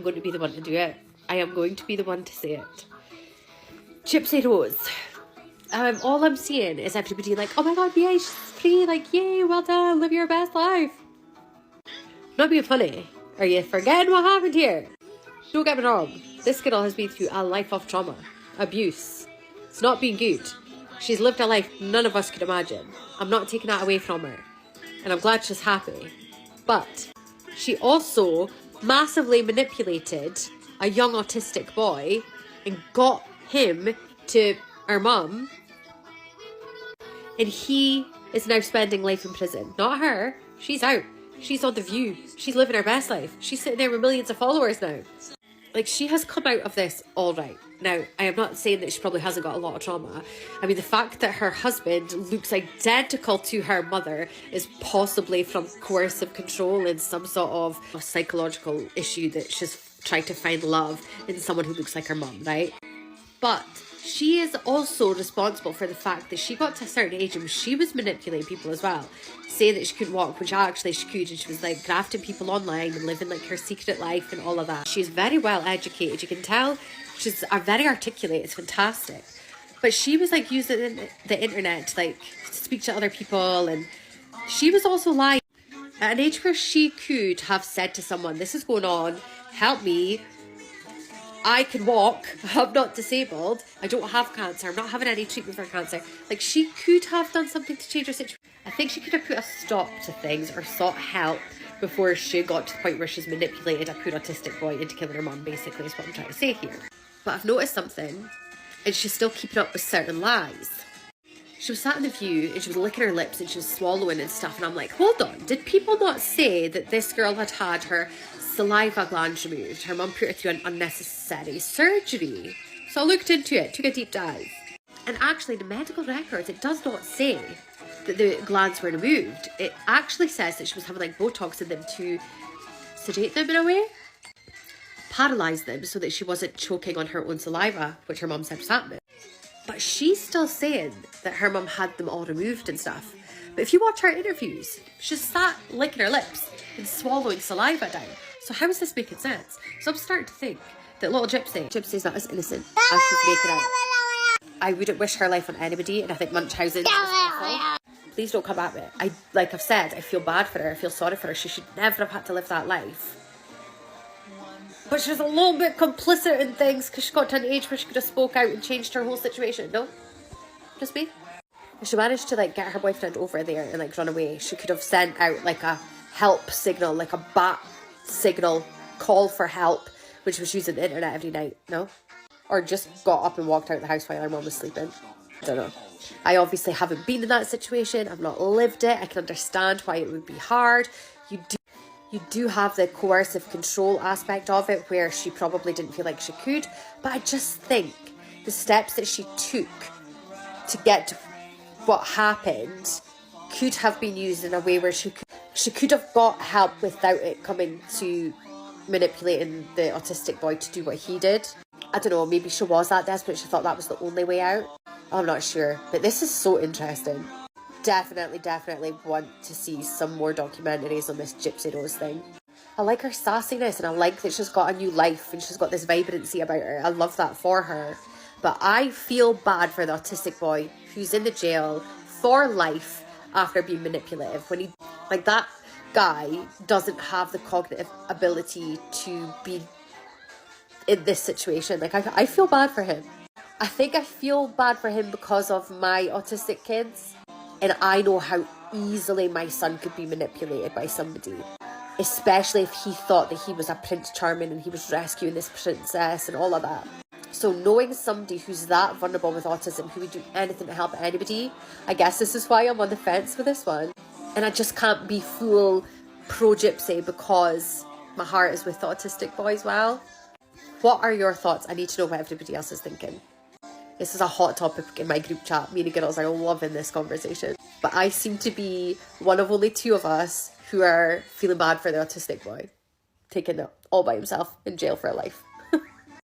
going to be the one to do it. I am going to be the one to say it. Gypsy Rose. All I'm seeing is everybody like, oh my god, yeah, she's free, like, yay, well done, live your best life. Not being funny. Are you forgetting what happened here? Don't get me wrong. This girl has been through a life of trauma, abuse. It's not been good. She's lived a life none of us could imagine. I'm not taking that away from her. And I'm glad she's happy. But she also massively manipulated a young autistic boy and got him to her mum. And he is now spending life in prison. Not her. She's out. She's on The View. She's living her best life. She's sitting there with millions of followers now. Like, she has come out of this all right. Now, I am not saying that she probably hasn't got a lot of trauma. I mean, the fact that her husband looks identical to her mother is possibly from coercive control and some sort of a psychological issue that she's trying to find love in someone who looks like her mum, right? But she is also responsible for the fact that she got to a certain age and she was manipulating people as well, saying that she couldn't walk, which actually she could, and she was like grafting people online and living like her secret life and all of that. She's very well educated, you can tell. She's very articulate, it's fantastic. But she was like using the internet to like speak to other people, and she was also lying at an age where she could have said to someone, this is going on, help me. I can walk, I'm not disabled, I don't have cancer, I'm not having any treatment for cancer. Like, she could have done something to change her situation. I think she could have put a stop to things or sought help before she got to the point where she's manipulated a poor autistic boy into killing her mum, basically, is what I'm trying to say here. But I've noticed something, and she's still keeping up with certain lies. She was sat in The View and she was licking her lips and she was swallowing and stuff, and I'm like, hold on, did people not say that this girl had had her saliva glands removed? Her mum put her through an unnecessary surgery. So I looked into it, took a deep dive. And actually, the medical records, it does not say that the glands were removed. It actually says that she was having like Botox in them to sedate them in a way. Paralyse them so that she wasn't choking on her own saliva, which her mum said was happening. But she's still saying that her mum had them all removed and stuff. But if you watch her interviews, she's sat licking her lips and swallowing saliva down. So how is this making sense? So I'm starting to think that little Gypsy's not as innocent as she's making out. I wouldn't wish her life on anybody, and I think Munchausen is awful. Please don't come at me. Like I've said, I feel bad for her. I feel sorry for her. She should never have had to live that life. But she was a little bit complicit in things because she got to an age where she could have spoke out and changed her whole situation, no? Just me? If she managed to like get her boyfriend over there and like run away, she could have sent out like a help signal, like a bat signal, call for help, which was using the internet every night, no? Or just got up and walked out the house while her mum was sleeping. I don't know. I obviously haven't been in that situation. I've not lived it. I can understand why it would be hard. You do have the coercive control aspect of it where she probably didn't feel like she could, but I just think the steps that she took to get to what happened could have been used in a way where she could have got help without it coming to manipulating the autistic boy to do what he did. I don't know, maybe she was that desperate, she thought that was the only way out. I'm not sure, but this is so interesting. Definitely want to see some more documentaries on this Gypsy Rose thing. I like her sassiness, and I like that she's got a new life and she's got this vibrancy about her. I love that for her. But I feel bad for the autistic boy who's in the jail for life after being manipulative. When he, like, that guy doesn't have the cognitive ability to be in this situation. Like, I feel bad for him. I think I feel bad for him because of my autistic kids. And I know how easily my son could be manipulated by somebody. Especially if he thought that he was a Prince Charming and he was rescuing this princess and all of that. So knowing somebody who's that vulnerable with autism, who would do anything to help anybody, I guess this is why I'm on the fence with this one. And I just can't be full pro-Gypsy because my heart is with the autistic boy as well. What are your thoughts? I need to know what everybody else is thinking. This is a hot topic in my group chat. Me and the girls are loving this conversation. But I seem to be one of only two of us who are feeling bad for the autistic boy, taking it all by himself in jail for life.